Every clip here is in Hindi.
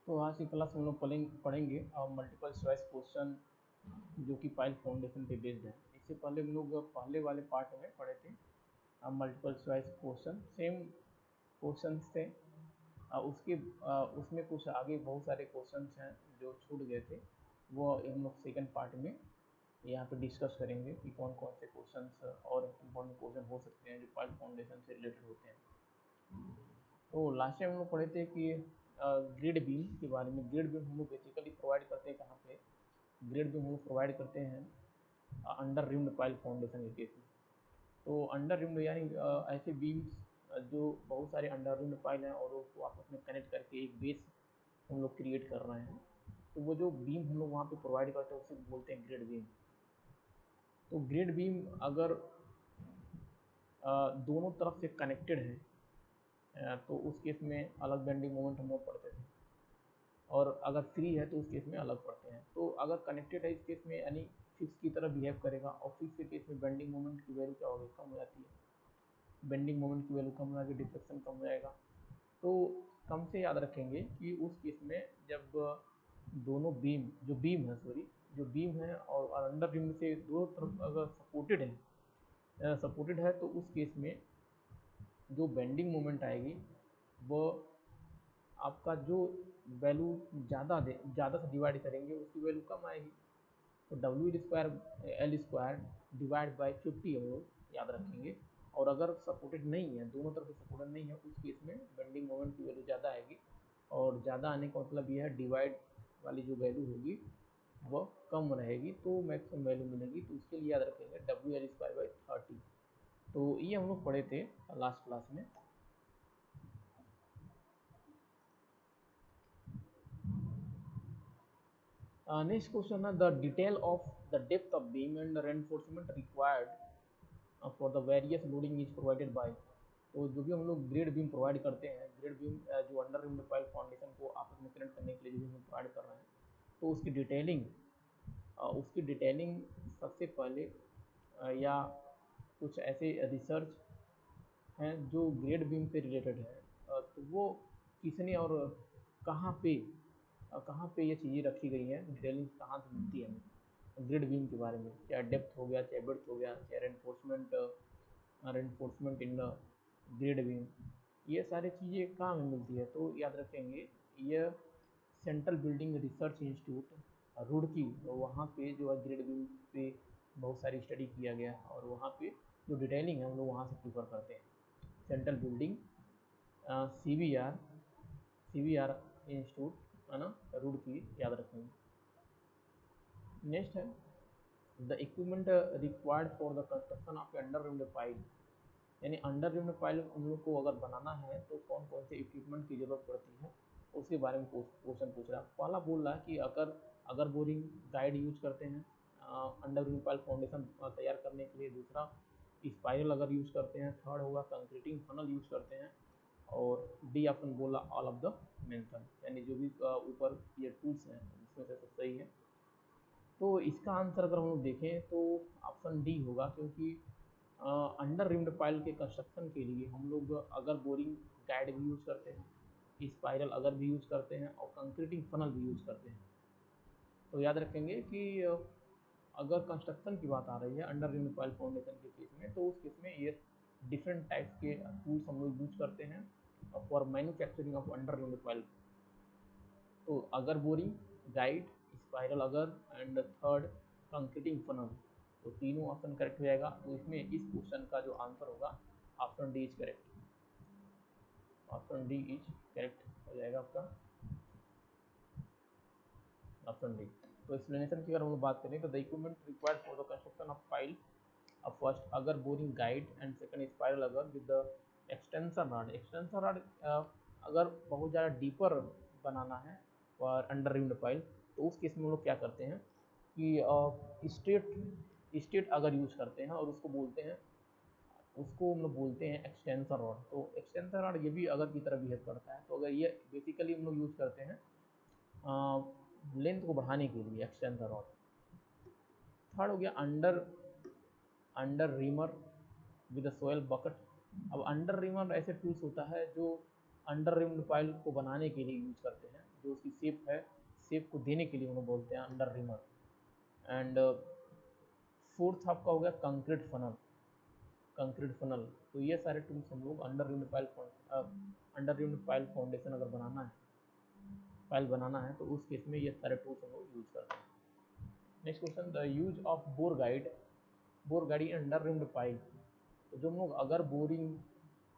तो आज की क्लास में हम लोग पढ़ेंगे मल्टीपल चॉइस क्वेश्चन जो कि पाइल फाउंडेशन पे बेस्ड है। इससे पहले हम लोग पहले वाले पार्ट में पढ़े थे multiple choice question, same question थे। उसमें कुछ आगे बहुत सारे क्वेश्चन हैं जो छूट गए थे, वो हम लोग सेकेंड पार्ट में यहाँ पे डिस्कस करेंगे कि कौन कौन से क्वेश्चन और इम्पोर्टेंट क्वेश्चन हो सकते हैं जो पाइल फाउंडेशन से रिलेटेड होते हैं। तो लास्ट टाइम हम लोग पढ़े थे कि ग्रिड बीम के बारे में। ग्रिड बीम हम लोग बेसिकली प्रोवाइड करते हैं कहाँ पे? ग्रिड बीम हम लोग प्रोवाइड करते हैं अंडर रिम्ड पाइल फाउंडेशन के केस में। तो अंडर रिम्ड यानी ऐसे बीम्स जो बहुत सारे अंडर रिम्ड पाइल हैं और उसको आपस में कनेक्ट करके एक बेस हम लोग क्रिएट कर रहे हैं। तो वो जो बीम हम लोग वहाँ पे प्रोवाइड करते हैं उसे बोलते हैं ग्रिड बीम। तो ग्रिड बीम अगर दोनों तरफ से कनेक्टेड है तो उस केस में अलग बेंडिंग मोमेंट हम लोग पढ़ते थे, और अगर फ्री है तो उस केस में अलग पढ़ते हैं। तो अगर कनेक्टेड है इस केस में यानी फिक्स की तरह बिहेव करेगा, और फिक्स के केस में बेंडिंग मोमेंट की वैल्यू क्या होगी? कम हो जाती है। बेंडिंग मोमेंट की वैल्यू कम हो जाएगी, डिफ्लेक्शन कम हो जाएगा। तो कम से याद रखेंगे कि उस केस में जब दोनों बीम जो बीम है और अंडर बीम से दोनों तरफ अगर सपोर्टेड है तो उस केस में जो बेंडिंग मोमेंट आएगी वो आपका जो वैल्यू ज़्यादा से डिवाइड करेंगे उसकी वैल्यू कम आएगी। तो W² डिवाइड बाई 50 हम लोग याद रखेंगे। और अगर सपोर्टेड नहीं है, दोनों तरफ से सपोर्टेड नहीं है, उस केस में बेंडिंग मोमेंट की वैल्यू ज़्यादा आएगी, और ज़्यादा आने का मतलब यह है डिवाइड वाली जो वैल्यू होगी वह कम रहेगी, तो मैक्सिमम वैल्यू मिलेगी। तो उसके लिए याद रखेंगे WL²/30। तो ये हम लोग पढ़े थे लास्ट क्लास में। नेक्स्ट क्वेश्चन है the detail of the depth of beam and reinforcement required for the various loading is provided by. तो जो भी हम लोग ग्रेड बीम प्रोवाइड करते हैं, ग्रेड बीम जो अंडर रिम्ड पाइल फाउंडेशन को आपस में कनेक्ट करने के लिए जो भी हम प्रोवाइड कर रहे हैं, तो उसकी डिटेलिंग सबसे पहले या कुछ ऐसे रिसर्च हैं जो ग्रेड बीम से रिलेटेड है, तो वो किसने और कहाँ पे ये चीज़ें रखी गई हैं, डिटेलिंग कहाँ से मिलती है हमें ग्रिड बीम के बारे में, चाहे डेप्थ हो गया, चाहे ब्रेड्थ हो गया, चाहे रेनफोर्समेंट इन ग्रिड बीम, ये सारी चीज़ें कहाँ में मिलती है? तो याद रखेंगे ये central building research institute Roorkee, वहाँ पे जो है ग्रिड बीम पे बहुत सारी स्टडी किया गया, और वहाँ पे जो डिटेलिंग है हम लोग वहाँ से प्रीफर करते हैं। सेंट्रल बिल्डिंग CBR इंस्टीट्यूट है ना, रुड़की, याद रखेंगे। नेक्स्ट है the equipment required for the construction of under reamed pile, यानी अंडर रिम्ड पाइल हम लोग को अगर बनाना है तो कौन कौन से इक्विपमेंट की जरूरत पड़ती है, उसके बारे में क्वेश्चन पूछ रहा है। पहला बोल रहा है कि अगर बोरिंग गाइड यूज करते हैं अंडर रिम्ड पाइल फाउंडेशन तैयार करने के लिए, दूसरा स्पाइरल अगर यूज करते हैं, थर्ड होगा कंक्रीटिंग फनल यूज करते हैं, और डी ऑप्शन बोला ऑल ऑफ द मेंशन, यानी जो भी ऊपर ये टूल्स हैं उसमें से सब सही है। तो इसका आंसर अगर हम लोग देखें तो ऑप्शन डी होगा, क्योंकि अंडर रिम्ड पाइल के कंस्ट्रक्शन के लिए हम लोग अगर बोरिंग गाइड भी यूज करते हैं, स्पाइरल अगर भी यूज करते हैं, और कंक्रीटिंग फनल भी यूज करते हैं, तो याद रखेंगे कि अगर कंस्ट्रक्शन की बात आ रही है अंडर रिम्ड पाइल फाउंडेशन के केस में, तो उस केस में ये डिफरेंट टाइप्स के टूल्स हम लोग यूज करते हैं for manufacturing of under reamed pile. तो अगर बोरिंग, गाइड, स्पाइरल अगर, एंड थर्ड कंक्रीटिंग फनल, तो तीनों ऑप्शन करेक्ट हो जाएगा। तो इसमें इस क्वेश्चन का जो आंसर होगा option D is correct. Option D is correct हो जाएगा आपका ऑप्शन डी। तो एक्सप्लेनेशन की अगर हम लोग बात करें तो the equipment required for the construction of pile, first auger boring guide, and second spiral auger with the extension rod अगर बहुत ज़्यादा डीपर बनाना है और अंडर रिम्ड पाइल, तो उस केस में हम लोग क्या करते हैं कि स्ट्रेट अगर यूज करते हैं, और उसको हम लोग बोलते हैं एक्सटेंशन रॉड। तो एक्सटेंशन रॉड ये भी अगर की तरह बिहेव करता है, तो अगर ये बेसिकली हम लोग यूज करते हैं लेंथ को बढ़ाने के लिए एक्सटेंशन रॉड। थर्ड हो गया under reamer with soil bucket. अब अंडर रीमर ऐसे टूल्स होता है जो अंडर रिम्ड पाइल को बनाने के लिए यूज करते हैं, जो उसकी शेप है, शेप को देने के लिए उन्हें बोलते हैं अंडर रिमर। एंड फोर्थ आपका हो गया कंक्रीट फनल। कंक्रीट फनल, तो ये सारे टूल्स हम लोग अंडर रिम्ड पाइल फाउंडेशन अगर बनाना है तो उस केस में ये सारे टूल्स हम लोग यूज करते हैं। Next question, the use of bore guide in under reamed pile. तो जो हम लोग अगर बोरिंग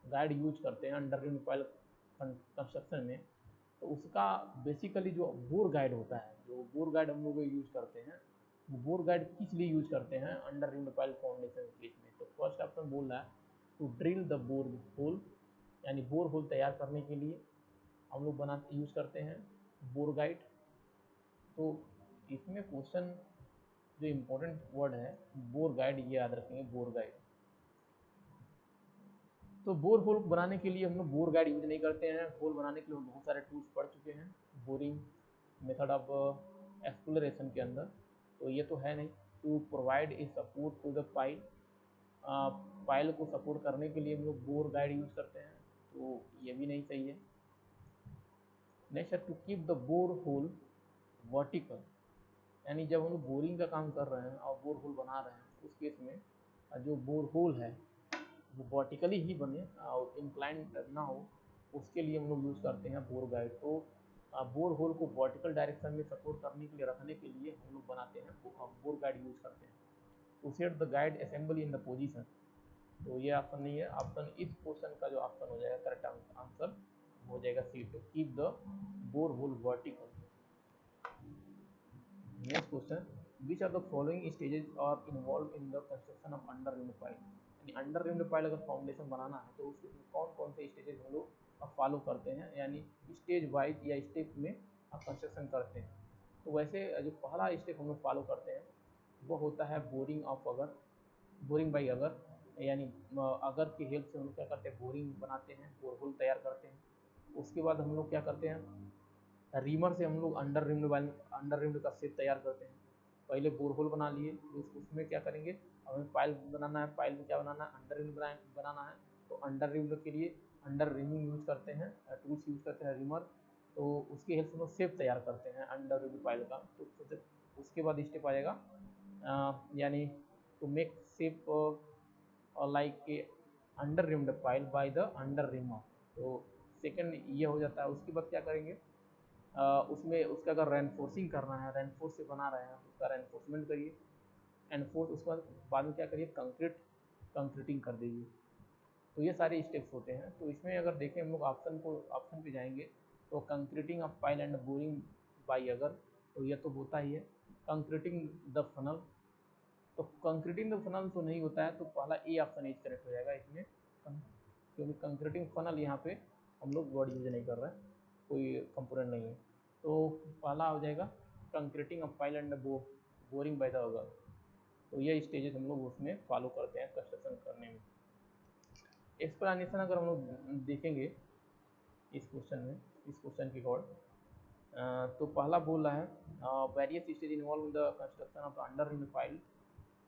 गाइड यूज करते हैं अंडर रिम्ड पाइल कंस्ट्रक्शन में, तो उसका बेसिकली जो बोर गाइड होता है, जो बोर गाइड हम लोग यूज करते हैं, वो बोर गाइड किस लिए यूज करते हैं under reamed pile foundation case में। तो फर्स्ट ऑप्शन बोल रहा है to drill the bore hole, यानी बोर होल तैयार करने के लिए हम लोग यूज करते हैं बोर गाइड। तो इसमें क्वेश्चन जो इम्पोर्टेंट वर्ड है बोर गाइड, ये याद रखेंगे बोर गाइड। तो बोर होल बनाने के लिए हम लोग बोर गाइड यूज नहीं करते हैं। होल बनाने के लिए हम बहुत सारे टूल्स पढ़ चुके हैं बोरिंग मेथड ऑफ एक्सप्लोरेशन के अंदर, तो ये तो है नहीं। To provide a support to the pile, pile को सपोर्ट करने के लिए हम लोग बोर गाइड यूज करते हैं, तो ये भी नहीं सही है। नेक्स्ट है to keep the bore hole vertical, यानी जब हम लोग बोरिंग का काम कर रहे हैं और बोर होल बना रहे हैं, उस केस में जो बोर होल है वो वर्टिकली ही बने और इंक्लाइन ना हो, उसके लिए हम लोग यूज़ करते हैं बोर गाइड। तो बोर होल को वर्टिकल डायरेक्शन में सपोर्ट करने के लिए, रखने के लिए हम लोग बनाते हैं बोर गाइड यूज करते हैं। To set the guide assembly in the position, तो ये ऑप्शन नहीं है। ऑप्शन इस क्वेश्चन का जो ऑप्शन हो जाएगा करेक्ट आंसर हो जाएगा C, to keep the bore hole vertical. Next question, which are the following stages are involve in the construction of under reamed pile. यानी अंडर रिम्ड पाइल अगर फाउंडेशन बनाना है तो उसमें कौन कौन से स्टेजेस हम लोग फॉलो करते हैं, यानी स्टेज वाइज या स्टेप में आप कंस्ट्रक्शन करते हैं। तो वैसे जो पहला स्टेप हम लोग फॉलो करते हैं वो होता है बोरिंग ऑफ अगर, बोरिंग बाई अगर, यानी अगर की हेल्प से हम लोग क्या करते हैं बोरिंग बनाते हैं, बोर होल तैयार करते हैं। उसके बाद हम लोग क्या करते हैं रीमर से हम लोग अंडर रिम्ड का शेप तैयार करते हैं। पहले बोर होल बना लिए, उसमें क्या करेंगे, हमें पाइल बनाना है, पाइल में क्या बनाना है अंडर रिम्ड बनाना है। तो अंडर रिम्ड के लिए अंडर रिमिंग यूज करते हैं, टूल्स यूज करते हैं रीमर, तो उसकी हेल्प से हम लोग शेप तैयार करते हैं अंडर रिम्ड पाइल का। तो उसके बाद स्टेप आ जाएगा यानी to make shape like a under reamed pile by the under reamer. तो सेकंड ये हो जाता है। उसके बाद क्या करेंगे उसमें उसका अगर रेनफोर्सिंग करना है, रेनफोर्स से बना रहे हैं तो उसका रेनफोर्समेंट करिए, एनफोर्स, उसके बाद में क्या करिए कंक्रीटिंग कर दीजिए। तो ये सारे स्टेप्स होते हैं। तो इसमें अगर देखें हम लोग ऑप्शन पे जाएंगे तो concreting of pile and boring by अगर, तो ये तो होता ही है। कंक्रीटिंग द फनल, तो कंक्रीटिंग द फनल तो नहीं होता है, तो पहला ए ऑप्शन इज करेक्ट हो जाएगा इसमें, क्योंकि कंक्रीटिंग फनल यहाँ पे हम लोग वर्ड यूज नहीं कर रहे हैं, कोई कंपोनेंट नहीं है। तो पहला हो जाएगा concreting of pile and boring by the auger. तो ये स्टेजेस हम लोग उसमें फॉलो करते हैं कंस्ट्रक्शन करने में। एक्सप्लेनेशन अगर हम लोग देखेंगे इस क्वेश्चन के अकॉर्ड, तो पहला बोल रहा है various stage involve in the construction of under reamed pile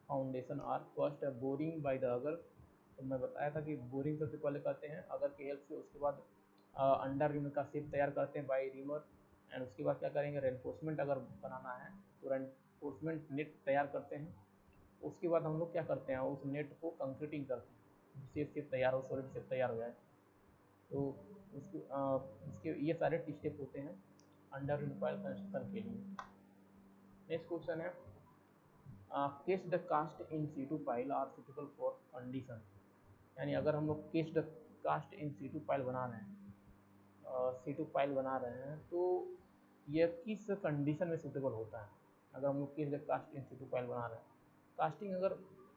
foundation are first boring by the auger. तो मैं बताया था कि बोरिंग सबसे पहले करते हैं अगर की हेल्प से, उसके बाद अंडर रिम्ड का शेप तैयार करते हैं बाय रिमर, एंड उसके बाद क्या करेंगे रेनफोर्समेंट अगर बनाना है तो रेनफोर्समेंट नेट तैयार करते हैं। उसके बाद हम लोग क्या करते हैं उस नेट को कंक्रीटिंग करते हैं जिससे शेप तैयार हो, सॉलिड शेप तैयार हो जाए। तो उसके ये सारे स्टेप होते हैं अंडर रिम्ड पाइल कंस्ट्रक्शन के लिए। नेक्स्ट क्वेश्चन है cased cast in situ pile are suitable for condition, यानी अगर हम लोग cased cast in situ pile बना रहे हैं, सीटू पाइल बना रहे हैं, तो यह किस कंडीशन में सूटेबल होता है। अगर हम लोग cased cast in situ pile बना रहे हैं, कास्टिंग अगर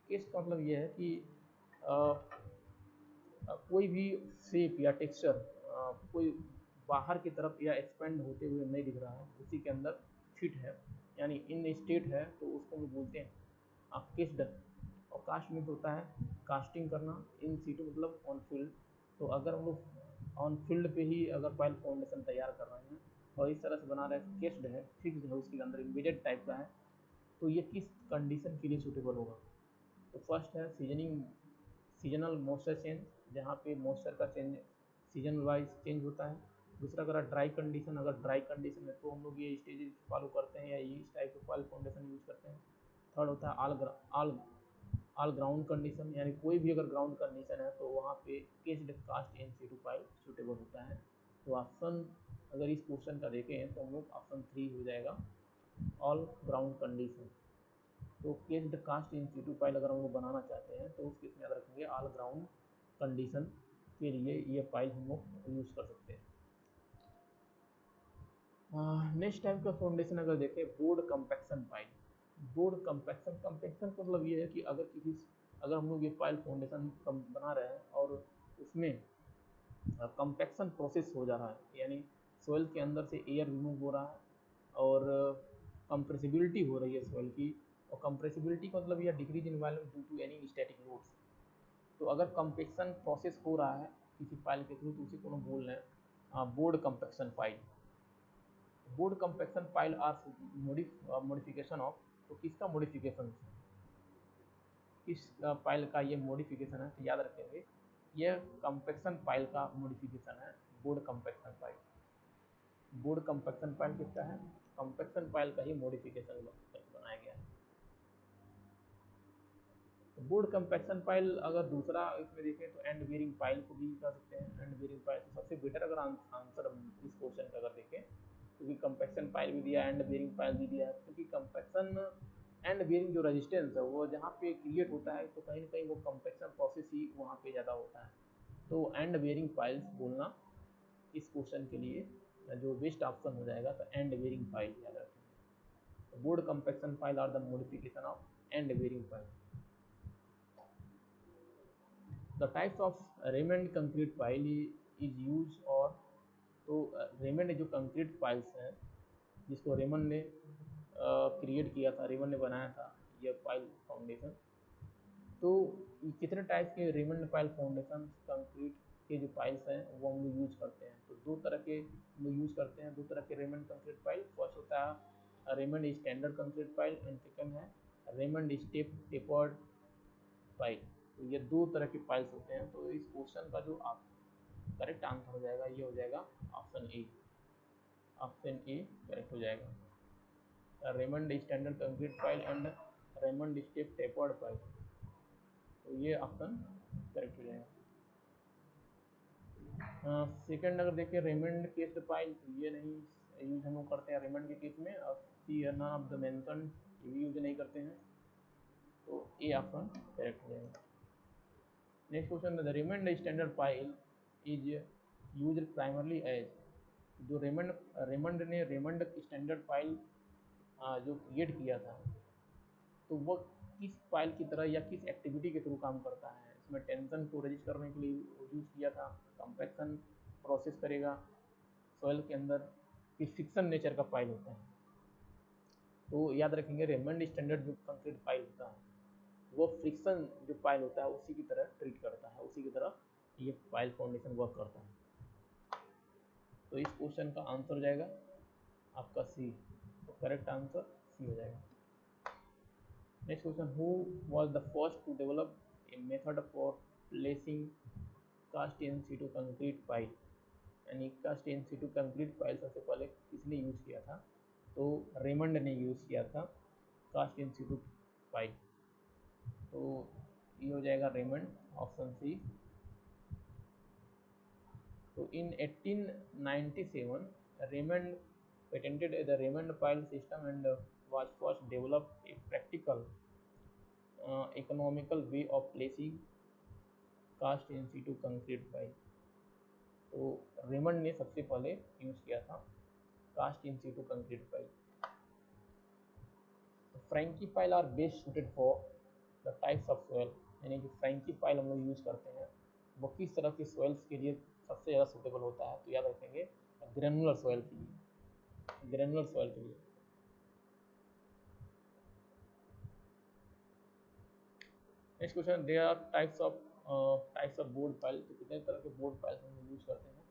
केस्ट का मतलब यह है कि कोई भी शेप या टेक्सचर कोई बाहर की तरफ या एक्सपेंड होते हुए नहीं दिख रहा है, उसी के अंदर फिट है, यानी इन स्टेट है, तो उसको हम बोलते हैं केस्ड। और कास्ट में होता है कास्टिंग करना, इन सीटू मतलब ऑन फील्ड। तो अगर हम लोग ऑन फील्ड पे ही अगर पाइल फाउंडेशन तैयार कर रहे हैं और इस तरह से बना रहे हैं, केस्ड है, फिक्स्ड है, उसके अंदर एम्बेडेड टाइप का है, तो ये किस कंडीशन के लिए सूटेबल होगा। तो फर्स्ट है सीजनल मॉइस्चर चेंज, जहाँ पे मॉइस्चर का चेंज सीजन वाइज चेंज होता है। दूसरा अगर ड्राई कंडीशन, अगर ड्राई कंडीशन है तो हम लोग ये स्टेजेस फॉलो करते हैं या इस टाइप के फाइल फाउंडेशन यूज करते हैं। थर्ड होता है ऑल ग्राउंड कंडीशन, यानी कोई भी अगर ग्राउंड कंडीशन है तो वहाँ पे cased cast in situ file suitable होता है। तो ऑप्शन अगर इस क्वेश्चन का देखें तो हम लोग ऑप्शन 3 हो जाएगा, ऑल ग्राउंड कंडीशन। तो cased cast in situ pile अगर हम लोग बनाना चाहते हैं तो उस केस में याद रखेंगे ऑल ग्राउंड कंडीशन के लिए ये फाइल हम लोग यूज कर सकते हैं। नेक्स्ट टाइप का फाउंडेशन अगर देखें, board compaction file. Bored compaction compaction का मतलब ये है कि अगर हम लोग ये फाइल फाउंडेशन बना रहे हैं और उसमें कंपैक्शन प्रोसेस हो जा रहा है, यानी सॉइल के अंदर से एयर रिमूव हो रहा है और कंप्रेसिबिलिटी हो रही है सॉइल की, और कंप्रेसिबिलिटी का मतलब यह decrease in volume due to any static loads. तो अगर कंपैक्शन प्रोसेस हो रहा है किसी फाइल के थ्रू तो उसी को हम बोल रहे हैं bored compaction file. Bored compaction file are modification of, तो किसका मॉडिफिकेशन, किस फाइल का ये मॉडिफिकेशन है, तो याद रखेंगे ये कंपैक्शन फाइल का मॉडिफिकेशन है, board compaction file. Bored compaction file किसका है, कंपैक्शन फाइल का ही मॉडिफिकेशन बनाया गया है। बोर्ड कंपैक्शन फाइल अगर दूसरा इसमें देखें तो एंड बेयरिंग फाइल को भी कह सकते हैं। एंड बेयरिंग फाइल तो सबसे बेटर अगर आंसर इस क्वेश्चन का अगर देखें, क्योंकि कंपैक्शन फाइल भी दिया, एंड बेयरिंग फाइल भी दिया है, क्योंकि कंपैक्शन एंड बेयरिंग जो रेजिस्टेंस है वो जहाँ पे क्रिएट होता है तो कहीं ना कहीं वो कंपैक्शन प्रोसेस ही वहाँ पे ज़्यादा होता है। तो एंड बेयरिंग फाइल्स बोलना इस क्वेश्चन के लिए जो बेस्ट ऑप्शन हो जाएगा, तो एंड बेयरिंग फाइल याद रखेंगे। Bored compaction file are the modification of end bearing file. The types of Raymond concrete file is used, और तो रेमंड जो कंक्रीट फाइल्स हैं जिसको रेमंड ने क्रिएट किया था, रेमंड ने बनाया था ये फाइल फाउंडेशन। तो कितने टाइप्स के रेमंड फाइल फाउंडेशन कंक्रीट के जो फाइल्स हैं वो हम लोग यूज करते हैं, तो दो तरह के हम लोग यूज करते हैं, दो तरह के रेमंड कंक्रीट फाइल। फर्स्ट होता है Raymond standard concrete file and second है रेमंड स्टेप टेपर्ड फाइल। तो ये दो तरह के फाइल्स होते हैं। तो इस क्वेश्चन का जो करेक्ट आंसर हो जाएगा ये हो जाएगा option A. Option A correct हो जाएगा, Raymond standard concrete file and Raymond step tapered file. तो ये ऑप्शन करेक्ट हो जाएगा। सेकंड अगर देखिए रेमंड केस्ड फाइल, तो ये नहीं यूज हम लोग करते हैं रेमंड के केस में, और सी नन ऑफ द मेंशन ये भी यूज नहीं करते हैं। तो ए ऑप्शन करेक्ट हो जाएगा। Next question, the Raymond standard file is used primarily as, जो रेमंड ने रेमंड स्टैंडर्ड फाइल जो क्रिएट किया था तो वो किस फाइल की तरह या किस एक्टिविटी के थ्रू काम करता है। इसमें टेंशन को रजिस्ट करने के लिए यूज किया था, कंपैक्शन प्रोसेस करेगा सॉइल के अंदर, कि फिक्शन नेचर का फाइल होता है। तो याद रखेंगे रेमंड स्टैंडर्ड जो कंक्रीट फाइल होता है वो फ्रिक्शन जो फाइल होता है उसी की तरह ट्रीट करता है, उसी की तरह ये फाइल फाउंडेशन वर्क करता है। तो इस क्वेश्चन का आंसर हो जाएगा आपका सी, तो करेक्ट आंसर सी हो जाएगा। Next question, who was the first to develop a method for placing cast in situ concrete pile, यानी cast in situ concrete pile सबसे पहले किसने यूज किया था, तो रेमंड ने यूज किया था कास्ट इन सीटू फाइल। तो ये हो जाएगा रेमंड, ऑप्शन सी। तो in 1897 Raymond patented the Raymond file system and was first developed a practical economical way of placing cast in situ concrete file। तो रेमंड ने सबसे पहले यूज किया था cast in situ concrete file. Franki file are best suited for the types of soil, यानी कि फ्रैंकी फाइल हम लोग यूज करते हैं वो किस तरह के सॉइल्स के लिए सबसे ज़्यादा सुटेबल होता है, तो याद रखेंगे ग्रेनुलर सॉइल के लिए, ग्रेनुलर सॉइल के लिए। Next question, there are types of bored file, तो कितने तरह के बोर्ड फाइल हम लोग यूज करते हैं।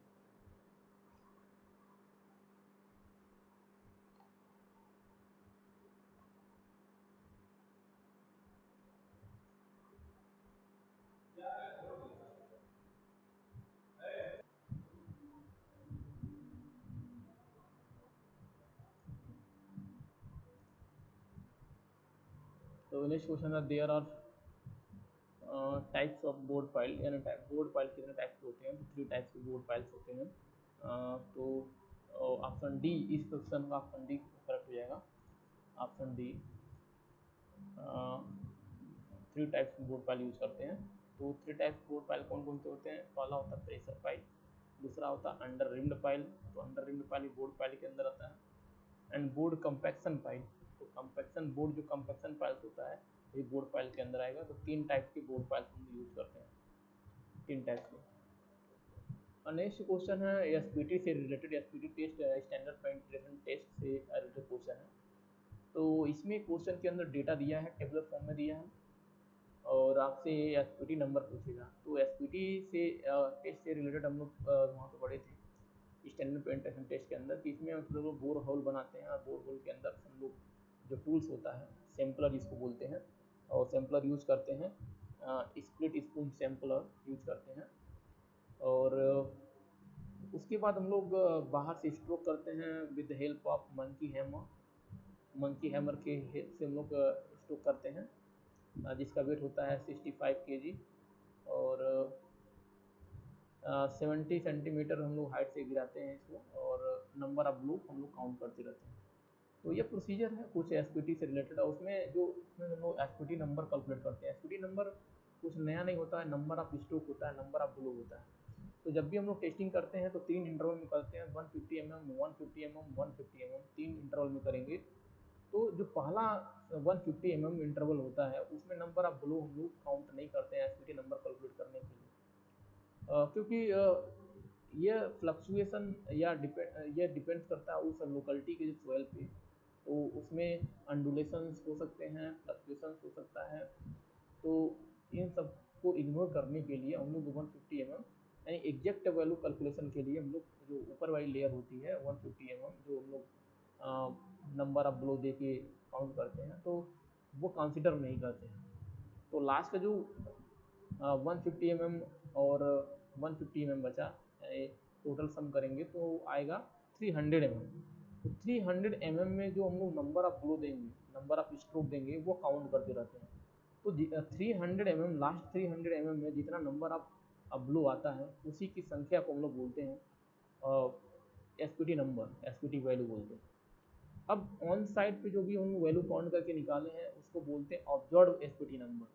तो नेक्स्ट क्वेश्चन है there are types of bored file, यानी बोर्ड फाइल कितने टाइप्स के होते हैं, तो 3 टाइप्स के बोर्ड फाइल्स होते हैं। तो ऑप्शन डी, इस क्वेश्चन का ऑप्शन डी करेक्ट हो जाएगा, ऑप्शन डी। 3 टाइप्स की बोर्ड फाइल यूज करते हैं। तो 3 टाइप्स बोर्ड फाइल कौन कौन से होते हैं? पहला होता है प्रेशर फाइल, दूसरा होता है अंडर रिम्ड फाइल, तो under rimmed file board file के अंदर आता है, एंड बोर्ड कंपैक्शन फाइल, तो कंपैक्शन बोर्ड जो कंपैक्शन फाइल्स होता है ये बोर्ड फाइल के अंदर आएगा। तो 3 टाइप्स की बोर्ड फाइल्स हम यूज करते हैं, 3 टाइप्स के। नेक्स्ट क्वेश्चन है एसपीटी से related, SPT test standard penetration test से रिलेटेड क्वेश्चन है। तो इसमें क्वेश्चन के अंदर डेटा दिया है, टेबुलर फॉर्म में दिया है, और आपसे एसपीटी नंबर पूछेगा। तो एसपीटी से टेस्ट से रिलेटेड हम लोग वहाँ पे पढ़े थे स्टैंडर्ड पेनिट्रेशन टेस्ट के अंदर कि इसमें हम लोग बोर होल बनाते हैं, और बोर होल के अंदर हम लोग जो टूल्स होता है सैम्पलर जिसको बोलते हैं, और सैम्पलर यूज करते हैं, स्प्लिट स्पून सैम्पलर यूज करते हैं। और उसके बाद हम लोग बाहर से स्ट्रोक करते हैं with the help of monkey hammer, monkey hammer के हेल्प से हम लोग स्ट्रोक करते हैं, जिसका वेट होता है 65 kg, और 70 सेंटीमीटर हम लोग हाइट से गिराते हैं इसको, और नंबर ऑफ लूप हम लोग काउंट करते रहते हैं। तो ये प्रोसीजर है कुछ एसपीटी से रिलेटेड, है उसमें हम लोग एसपीटी नंबर कैलकुलेट करते हैं। एसपीटी नंबर कुछ नया नहीं होता है, नंबर ऑफ स्ट्रोक होता है, नंबर ऑफ ब्लो होता है। तो जब भी हम लोग टेस्टिंग करते हैं तो 3 इंटरवल में करते हैं, 150 mm, 150 mm, 150 mm, 3 इंटरवल में करेंगे। तो जो पहला 150 mm इंटरवल होता है उसमें नंबर ऑफ ब्लो हम लोग काउंट नहीं करते हैं एसपीटी नंबर कैलकुलेट करने के लिए, क्योंकि ये फ्लक्चुएशन या ये डिपेंड करता है उस लोकेलिटी के जो सॉइल पे, तो उसमें अंडुलेशंस हो सकते हैं, फ्लक्चुएशंस हो सकता है। तो इन सब को इग्नोर करने के लिए हम लोग 150 mm यानी एग्जैक्ट वैल्यू कैलकुलेशन के लिए हम लोग जो ऊपर वाली लेयर होती है 150 mm जो हम लोग नंबर ऑफ ब्लो दे के काउंट करते हैं, तो वो कंसिडर नहीं करते हैं। तो लास्ट का जो 150 mm और 150 mm बचा, टोटल सम करेंगे तो आएगा 300 mm। तो 300 mm में जो हम लोग नंबर ऑफ ब्लो देंगे, नंबर ऑफ स्ट्रोक देंगे, वो काउंट करते रहते हैं। तो 300 mm, लास्ट 300 mm में जितना नंबर ऑफ ब्लो आता है उसी की संख्या को हम लोग बोलते हैं एसपीटी नंबर, एसपीटी वैल्यू बोलते हैं। अब ऑन साइड पे जो भी हम वैल्यू काउंट करके निकाले हैं उसको बोलते हैं ऑब्जर्व एसपीटी नंबर,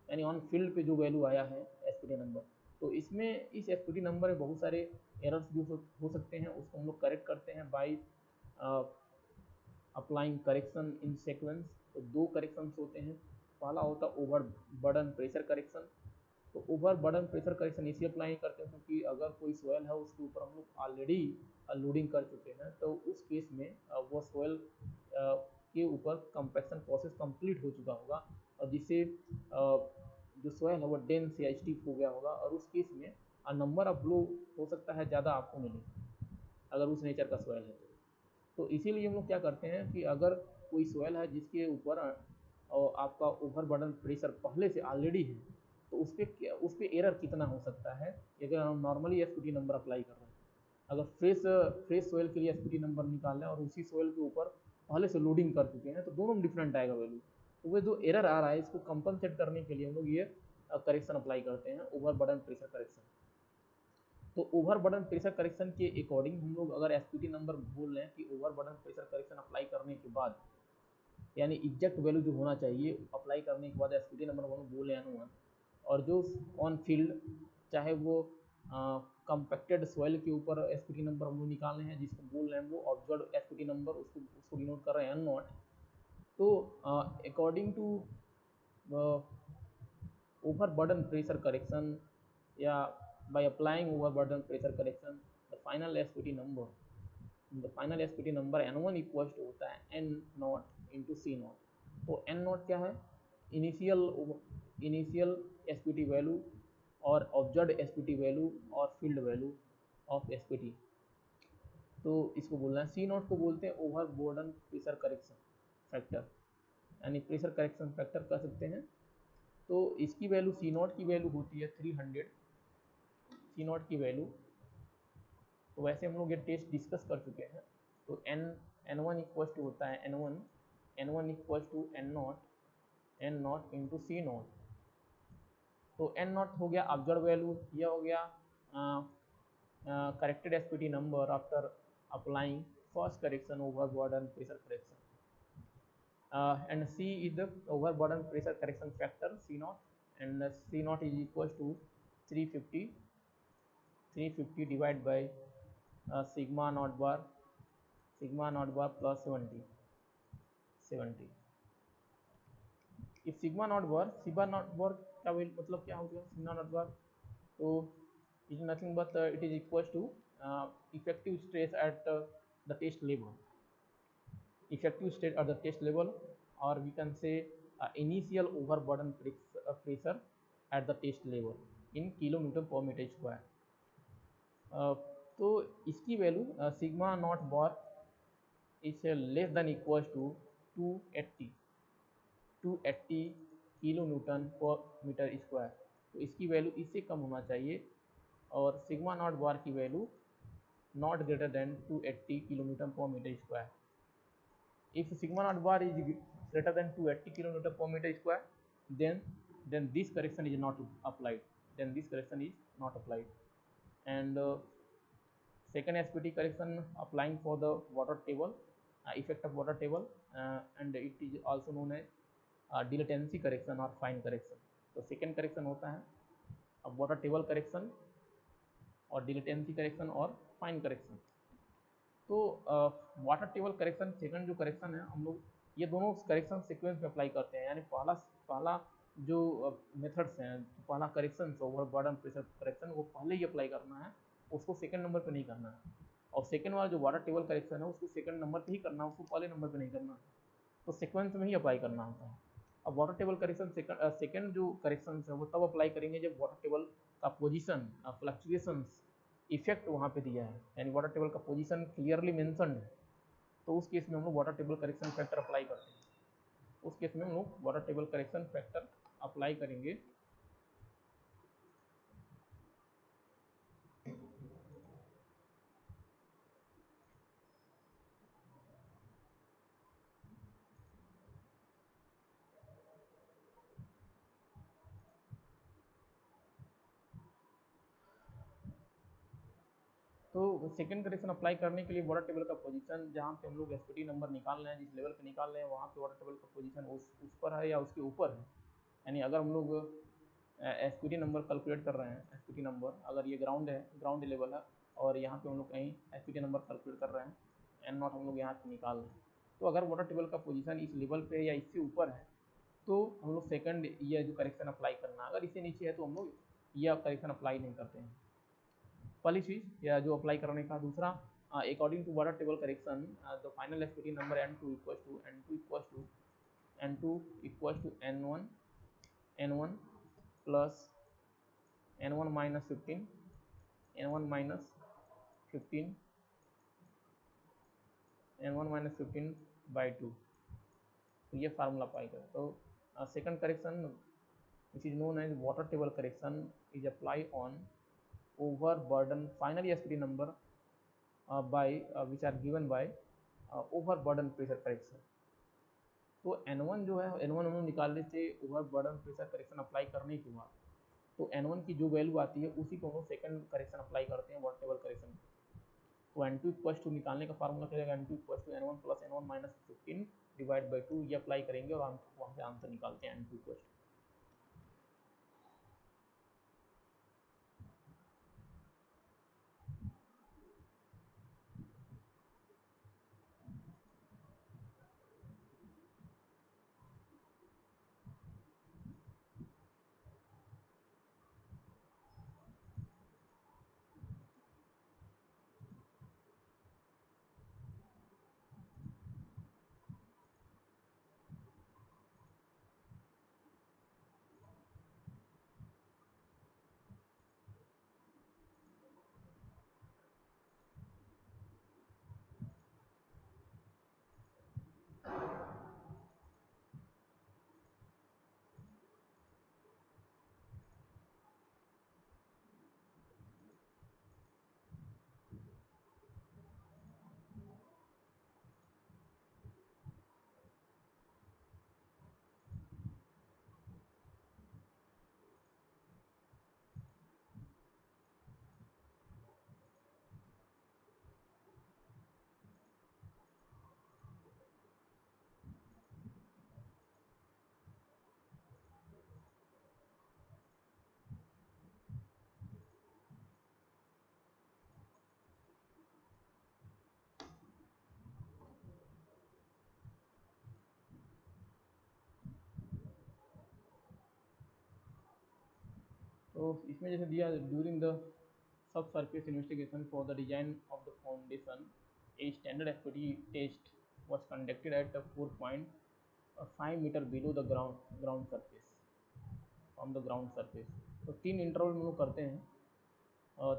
यानी ऑन फील्ड पे जो वैल्यू आया है एसपीटी नंबर। तो इसमें इस एसपीटी नंबर में बहुत सारे एरर्स भी हो सकते हैं, उसको हम लोग करेक्ट करते हैं by applying correction in sequence. तो 2 करेक्शंस होते हैं, पहला होता है ओवर बर्डन प्रेशर करेक्शन। तो ओवर बर्डन प्रेशर करेक्शन इसलिए अप्लाई करते हैं क्योंकि अगर कोई सोयल है उसके ऊपर हम लोग ऑलरेडी लोडिंग कर चुके हैं, तो उस केस में वो सोयल के ऊपर कंपैक्शन प्रोसेस कंप्लीट हो चुका होगा, और जिससे जो सोयल है वो डेंस या स्टिफ हो गया होगा, और उस केस में नंबर ऑफ ब्लो हो सकता है ज़्यादा आपको मिले अगर उस नेचर का सोयल है। तो इसीलिए हम लोग क्या करते हैं कि अगर कोई सोयल है जिसके ऊपर आपका ओवर बर्डन प्रेशर पहले से ऑलरेडी है, तो उस पर एरर कितना हो सकता है, अगर हम नॉर्मली एसपीटी नंबर अप्लाई कर रहे हैं। अगर फ्रेश सोयल के लिए एसपीटी नंबर निकाल लें और उसी सोयल के ऊपर पहले से लोडिंग कर चुके हैं, तो दोनों डिफरेंट आएगा वैल्यू। तो वो जो एरर आ रहा है इसको कंपनसेट करने के लिए हम लोग ये करेक्शन अप्लाई करते हैं, ओवर बर्डन प्रेशर करेक्शन। तो ओवर बर्डन प्रेशर करेक्शन के अकॉर्डिंग हम लोग अगर एसपीटी नंबर बोल रहे हैं कि over burden pressure correction apply करने के बाद, यानी एग्जैक्ट वैल्यू जो होना चाहिए अप्लाई करने के बाद एसपीटी नंबर हम बोल रहे हैं, और जो ऑन फील्ड चाहे वो कंपैक्टेड सॉइल के ऊपर एसपीटी नंबर हम लोग निकालने हैं जिसको बोल रहे हैं वो ऑब्जर्व एसपीटी नंबर, उसको डिनोट कर रहे हैं नॉट। तो according to over burden pressure correction या by applying overburden pressure correction, the final SPT number N1 equals to होता है N naught into C naught. तो N नॉट क्या है? इनिशियल SPT वैल्यू और ऑब्जर्व SPT वैल्यू और फील्ड वैल्यू ऑफ SPT। तो इसको बोलना है। C नॉट को बोलते हैं ओवरबर्डन प्रेशर करेक्शन फैक्टर, यानी प्रेशर करेक्शन फैक्टर कह सकते हैं। तो इसकी वैल्यू C नॉट की वैल्यू होती है 300, C नॉट की वैल्यू। तो वैसे हम लोग ये टेस्ट डिस्कस कर चुके हैं। तो N1 इक्वल्स टू होता है N1 equals to N naught N naught into C naught. तो एन नॉट हो गया ऑब्जर्व वैल्यू, यह हो गया corrected SPT number after applying first correction overburden pressure correction, and C is the overburden pressure correction factor C naught, and C naught is equals to 350 divided by sigma naught bar plus 70। If sigma naught bar का मतलब क्या हो गया, सिग्मा नॉट बार तो it is nothing but it is equals to effective stress at the test level, effective stress at the test level, or we can say initial overburden pressure at the test level in kilonewton per meter square। तो इसकी value sigma naught bar is less than equals to 280 kilo Newton पर मीटर स्क्वायर। तो इसकी वैल्यू इससे कम होना चाहिए, और सिग्मा नॉट बार की value not greater than 280 kilo Newton पर metre square. If sigma naught bar is greater than 280 kilo Newton पर metre square, then this correction is not applied, and second SPT correction applying for the water table, effect of water table, and it is also known as dilatancy correction और फाइन करेक्शन। तो सेकेंड करेक्शन होता है अब वाटर टेबल करेक्शन और डिलेटेंसी करेक्शन और फाइन करेक्शन। तो वाटर टेबल करेक्शन सेकंड जो करेक्शन है, हम लोग ये दोनों करेक्शन सीक्वेंस में अप्लाई करते हैं, यानी पहला जो मेथड्स हैं, पहला करेक्शन ओवरबर्डन प्रेशर करेक्शन वो पहले ही अप्लाई करना है, उसको सेकंड नंबर पे नहीं करना है, और सेकंड वाला जो वाटर टेबल करेक्शन है उसको सेकंड नंबर पे ही करना है, उसको पहले नंबर पे नहीं करना है, तो सीक्वेंस में ही अप्लाई करना होता है। अब वाटर टेबल करेक्शन सेकंड जो करेक्शन है वो तब अप्लाई करेंगे जब वाटर टेबल का पोजीशन फ्लक्चुएशंस इफेक्ट वहाँ पे दिया है, यानी वाटर टेबल का पोजीशन क्लियरली मेंशन्ड है, तो उस केस में हम लोग water table correction factor apply करते हैं। उस केस में हम लोग water table correction factor apply करेंगे। तो सेकंड करेक्शन अप्लाई करने के लिए वाटर टेबल का पोजीशन जहाँ पे हम लोग एसपीटी नंबर निकाल रहे हैं, जिस लेवल पे निकाल रहे हैं वहाँ पे वाटर टेबल का पोजीशन उस पर है या उसके ऊपर है। यानी अगर हम लोग एसपीटी नंबर कैलकुलेट कर रहे हैं, एसपीटी नंबर अगर ये ग्राउंड है, ग्राउंड लेवल है, और यहाँ पे हम लोग कहीं एसपीटी नंबर कैलकुलेट कर रहे हैं, एन नॉट हम लोग यहाँ पे निकाल रहे हैं, तो अगर वाटर टेबल का पोजीशन इस लेवल पे या इससे ऊपर है तो हम लोग सेकंड ये जो करेक्शन अप्लाई करना है, अगर इससे नीचे है तो हम लोग यह करेक्शन अप्लाई नहीं करते हैं। पहली चीज या जो अप्लाई करने का, दूसरा according to water table correction the final SPT number n2 equals to n1 plus n1 minus 15 by 2। तो ये फार्मूला अप्लाई करें तो second correction which is known as water table correction is apply on overburden finally SPT number by which are given by overburden pressure correction। तो N1 जो है, N1 हम लोग निकाल रहे थे overburden pressure correction अप्लाई करने के बाद, तो N1 की जो वैल्यू आती है उसी को हम लोग सेकंड करेक्शन अप्लाई करते हैं वाटर टेबल करेक्शन। तो N2 इक्वल्स टू निकालने का फार्मूला क्या रहेगा, N2 equals to N1 plus N1 minus 15 divide by 2, ये अप्लाई करेंगे और वहाँ से आंसर निकालते हैं N2 इक्वल्स टू। तो इसमें जैसे दिया, during the subsurface investigation for the design of the foundation a standard SPT test was conducted at 4.5 metre below the ground surface, on the ground surface. तो 3 इंटरवल में लोग करते हैं।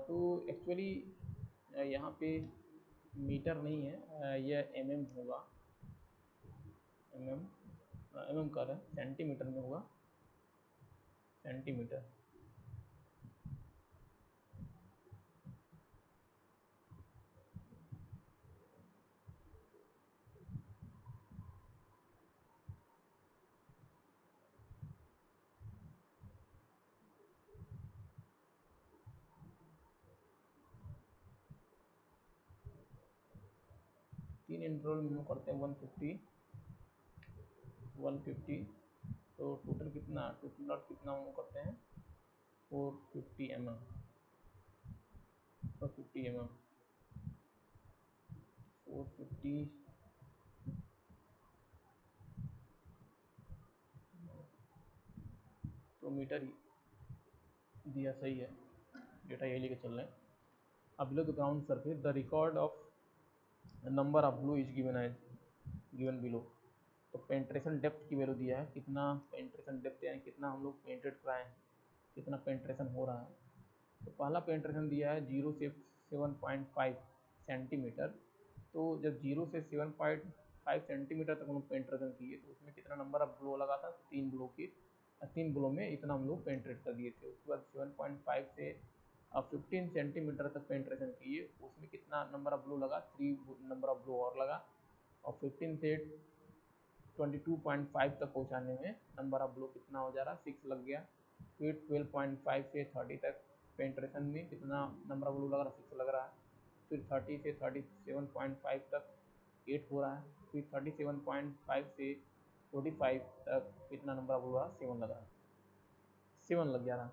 तो एक्चुअली यहाँ पे मीटर नहीं है, यह होगा, कर है, सेंटीमीटर में होगा, सेंटीमीटर। तीन इंटरवल में करते हैं 150, तो टोटल कितना, टोटल डॉट कितना हम करते हैं 450 mm, 450 तो मीटर ही दिया, सही है, डेटा यही लेके चल रहे हैं। अब below the ground surface the record of number of blue is given below. तो पेंट्रेशन डेप्थ की वैल्यू दिया है, कितना पेंट्रेशन डेप्थ यानी कितना हम लोग पेंट्रेट कराए हैं, कितना पेंट्रेशन हो रहा है। तो पहला पेंट्रेशन दिया है 0 से 7.5 सेंटीमीटर। तो जब 0 से 7.5 सेंटीमीटर तक हम लोग पेंट्रेशन किए तो उसमें कितना नंबर ऑफ ब्लो लगा था, 3 ब्लो में इतना हम लोग पेंट्रेट कर दिए थे। उसके बाद 7.5 से 15 सेंटीमीटर तक पेंट्रेशन किए, उसमें कितना नंबर ऑफ ब्लो लगा, 3 नंबर ऑफ ब्लो और लगा। और 15 से 22.5 तक पहुंचाने में नंबर ऑफ ब्लो कितना हो जा रहा, 6 लग गया। फिर 12.5 से 30 तक पेंट्रेशन में कितना नंबर ऑफ ब्लो लग रहा, 6 लग रहा है। फिर 30 से 37.5 तक 8 हो रहा है। फिर 37.5 से 45 तक कितना नंबर ऑफ ब्लो रहा, 7 लग रहा है, 7 लग जा रहा।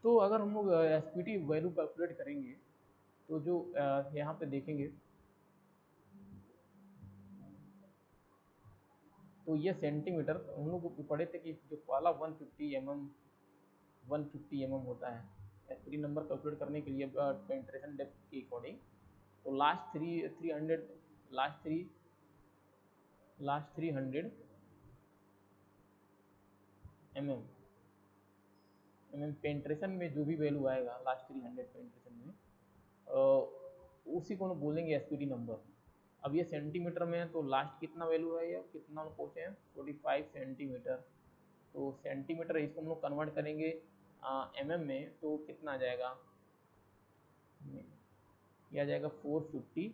तो अगर हम लोग एसपीटी वैल्यू कैलकुलेट करेंगे तो जो यहाँ पे देखेंगे तो ये सेंटीमीटर हम लोग पढ़े थे कि जो पहला 150 mm होता है एसपीटी नंबर कैलकुलेट करने के लिए पेंट्रेशन डेप्थ के अकॉर्डिंग। तो लास्ट 300 mm पेंट्रेशन में जो भी वैल्यू आएगा लास्ट 300 पेंट्रेशन में, उसी को बोलेंगे एसपीटी नंबर। अब ये सेंटीमीटर में है तो लास्ट कितना वैल्यू है, ये कितना हम पहुँचे हैं 45 सेंटीमीटर। तो सेंटीमीटर इसको हम लोग कन्वर्ट करेंगे mm में, तो कितना आ जाएगा, ये आ जाएगा 450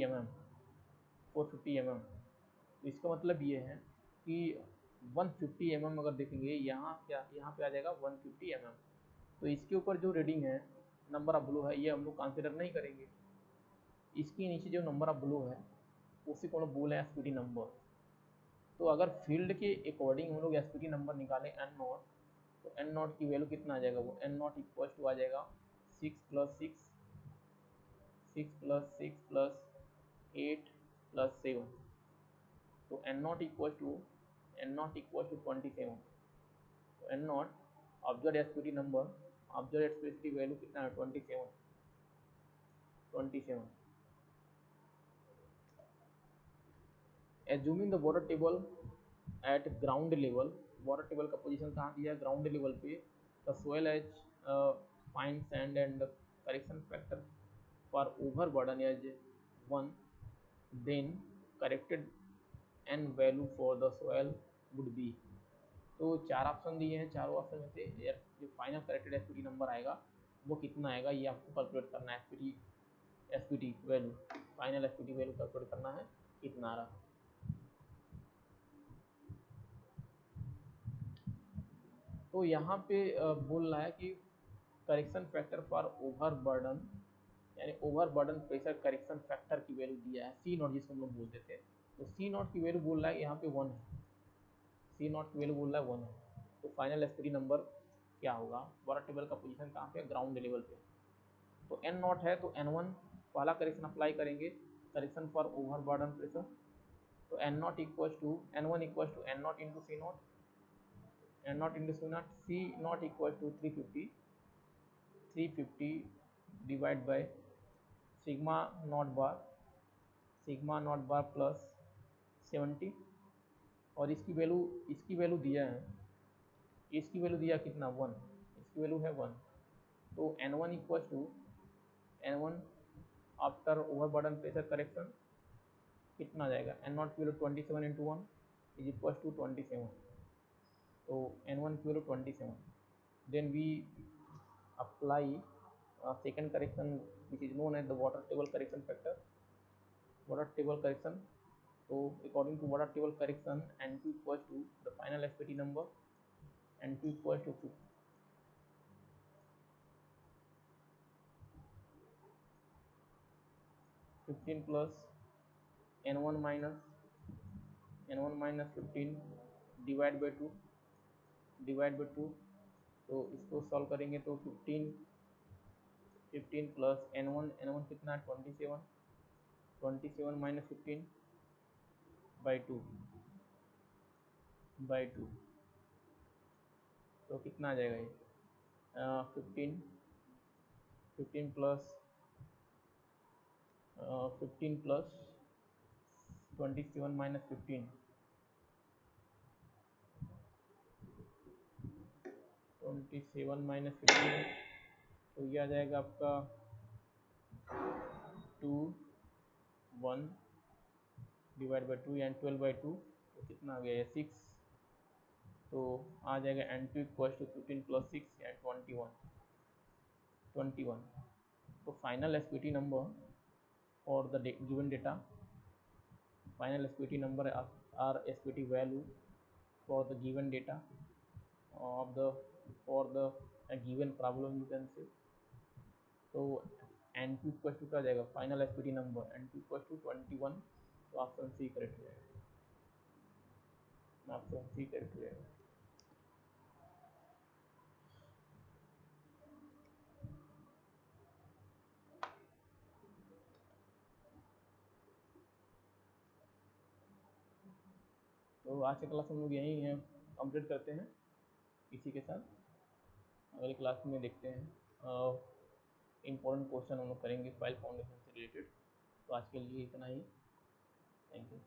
mm, 450 mm। तो इसका मतलब ये है कि 150 mm अगर देखेंगे यहाँ पे आ जाएगा 150 mm। तो इसके ऊपर जो रीडिंग है नंबर ऑफ ब्लो है ये हम लोग कंसिडर नहीं करेंगे। इसके नीचे जो नंबर ऑफ ब्लो है उसी को हम बोले एसपीटी नंबर। तो अगर फील्ड के अकॉर्डिंग हम लोग एसपीटी नंबर निकालें एन नॉट, तो एन नॉट की वैल्यू कितना आ जाएगा, वो एन नॉट इक्वल टू आ जाएगा 6 + 8 + 7। तो एन नॉट इक्वल टू 27। तो N naught observe SPT number, observe SPT value कितना है 27। Assuming the water table at ground level, water table का पोजीशन कहाँ दिया है, ग्राउंड लेवल पे। The soil as fine sand and correction factor for over burden as 1, then corrected N value for the soil would be. तो 4 ऑप्शन दिए हैं, चारों ऑप्शन में से जो फाइनल करेक्टेड एसपीटी नंबर आएगा वो कितना आएगा, ये आपको कैलकुलेट करना है। SPT value, final SPT value calculate करना है कितना आ रहा। तो यहाँ पे बोल रहा है कि correction factor for over burden, यानी over burden pressure correction factor की वैल्यू दिया है सी नॉट, जिसको हम लोग बोलते थे। तो सी नॉट की वैल्यू बोल रहा है यहाँ पे 1 है, सी नॉट की वैल्यू बोल रहा है 1 है। तो फाइनल एसपीटी नंबर क्या होगा, वाटर टेबल का पोजीशन कहाँ पे, ग्राउंड लेवल पे। तो एन नॉट है तो N1 पहला करेक्शन अप्लाई करेंगे, correction for over burden pressure. तो N0 equal to N1 equal to N0 into C naught. N naught into C naught equal to 350 divide by sigma naught bar plus 70, और इसकी वैल्यू दिया है, इसकी वैल्यू दिया कितना 1, इसकी वैल्यू है 1, तो N1 equal to N1 after overburden pressure correction कितना जाएगा, एन नॉट की value 27 into 1 is equal to 27, तो N1 की value 27, then we apply second correction which is known as the water table correction factor, water table correction. So according to water table correction, N2 equals to the final SPT number, N2 equals to 15 plus N1 minus 15 divide by 2, तो इसको सॉल्व करेंगे तो 15 प्लस N1 कितना है 27 माइनस 15 बाई 2, तो कितना आ जाएगा ये 15 प्लस 27 माइनस 15, 27 माइनस 15, तो ये आ जाएगा आपका 2 1 डिवाइड बाई 2 एंड 12 बाई 2, तो कितना आ गया 6, तो आ जाएगा N2 equal to 15 plus 6 and 21, तो final SPT number for the given data, final SPT number are SPT value for the given data of the for the given problem you can say, तो N2 इक्वल टू क्या जाएगा final SPT number N2 equal to 21, तो ऑप्शन सी करेक्ट हो जाएगा, ऑप्शन सी करेक्ट हो जाएगा। तो आज की क्लास हम लोग यहीं है कंप्लीट करते हैं, इसी के साथ अगली क्लास में देखते हैं इम्पोर्टेंट क्वेश्चन हम लोग करेंगे फाइल फाउंडेशन से रिलेटेड। तो आज के लिए इतना ही, थैंक यू।